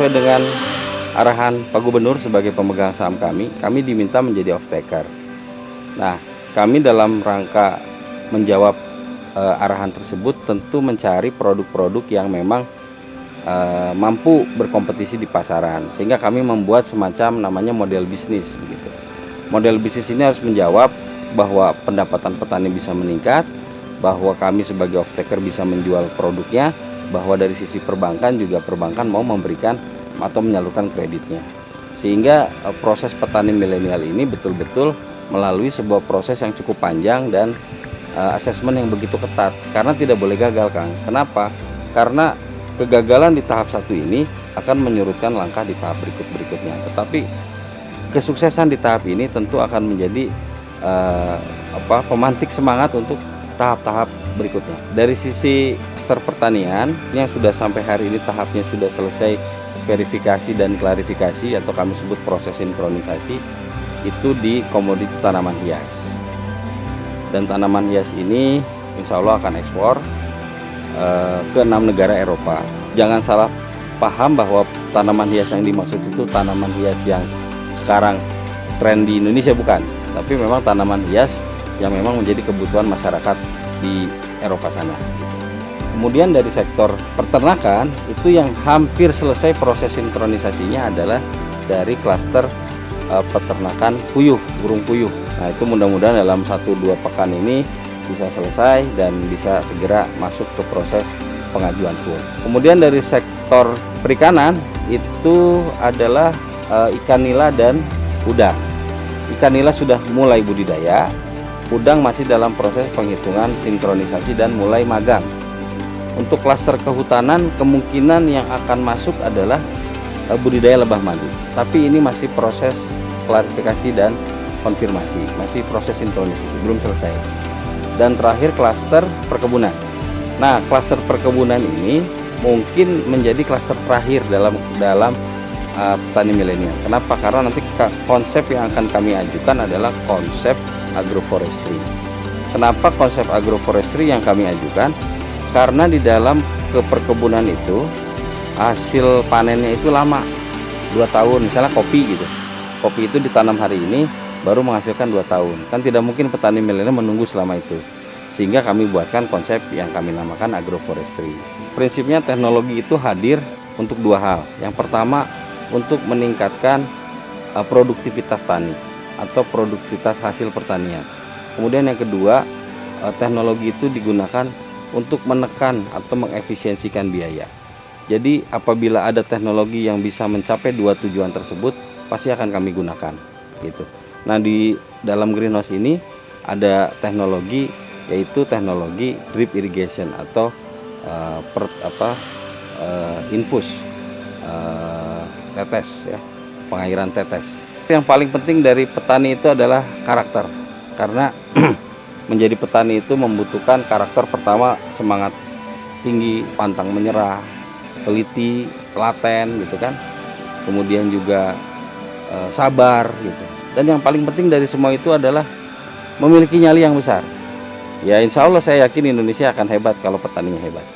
sesuai dengan arahan Pak Gubernur sebagai pemegang saham kami diminta menjadi off-taker. Nah, kami dalam rangka menjawab arahan tersebut tentu mencari produk-produk yang memang mampu berkompetisi di pasaran, sehingga kami membuat semacam namanya model bisnis begitu. Model bisnis ini harus menjawab bahwa pendapatan petani bisa meningkat, bahwa kami sebagai off-taker bisa menjual produknya, bahwa dari sisi perbankan juga perbankan mau memberikan atau menyalurkan kreditnya, sehingga proses petani milenial ini betul-betul melalui sebuah proses yang cukup panjang dan asesmen yang begitu ketat, karena tidak boleh gagal, Kang. Kenapa? Karena kegagalan di tahap 1 ini akan menyurutkan langkah di tahap berikutnya. Tetapi kesuksesan di tahap ini tentu akan menjadi pemantik semangat untuk tahap-tahap berikutnya. Dari sisi klaster pertanian yang sudah sampai hari ini tahapnya sudah selesai verifikasi dan klarifikasi atau kami sebut proses sinkronisasi, itu di komoditi tanaman hias. Dan tanaman hias ini insya Allah akan ekspor ke 6 negara Eropa. Jangan salah paham bahwa tanaman hias yang dimaksud itu tanaman hias yang sekarang tren di Indonesia, bukan, tapi memang tanaman hias yang memang menjadi kebutuhan masyarakat di Eropa sana. Kemudian dari sektor peternakan itu yang hampir selesai proses sinkronisasinya adalah dari klaster peternakan puyuh, burung puyuh. Nah, itu mudah-mudahan dalam 1-2 pekan ini bisa selesai dan bisa segera masuk ke proses pengajuan full. Kemudian dari sektor perikanan itu adalah ikan nila dan udang. Ikan nila sudah mulai budidaya, udang masih dalam proses penghitungan sinkronisasi dan mulai magang. Untuk klaster kehutanan kemungkinan yang akan masuk adalah budidaya lebah madu, tapi ini masih proses klarifikasi dan konfirmasi, masih proses sinkronisasi, belum selesai. Dan terakhir klaster perkebunan. Nah, klaster perkebunan ini mungkin menjadi klaster terakhir dalam petani milenial. Kenapa? Karena nanti konsep yang akan kami ajukan adalah konsep agroforestry. Kenapa konsep agroforestry yang kami ajukan? Karena di dalam keperkebunan itu hasil panennya itu lama, 2 tahun. Misalnya kopi gitu, kopi itu ditanam hari ini baru menghasilkan 2 tahun. Kan tidak mungkin petani milenial menunggu selama itu, sehingga kami buatkan konsep yang kami namakan agroforestry. Prinsipnya teknologi itu hadir untuk 2 hal. Yang pertama untuk meningkatkan produktivitas tani atau produktivitas hasil pertanian. Kemudian yang kedua, teknologi itu digunakan untuk menekan atau mengefisiensikan biaya. Jadi apabila ada teknologi yang bisa mencapai 2 tujuan tersebut, pasti akan kami gunakan gitu. Nah, di dalam greenhouse ini ada teknologi, yaitu teknologi drip irrigation atau infus, tetes ya, pengairan tetes. Yang paling penting dari petani itu adalah karakter, karena menjadi petani itu membutuhkan karakter. Pertama, semangat tinggi, pantang menyerah, teliti, telaten gitu kan. Kemudian juga sabar gitu. Dan yang paling penting dari semua itu adalah memiliki nyali yang besar. Ya, insya Allah saya yakin Indonesia akan hebat kalau petaninya hebat.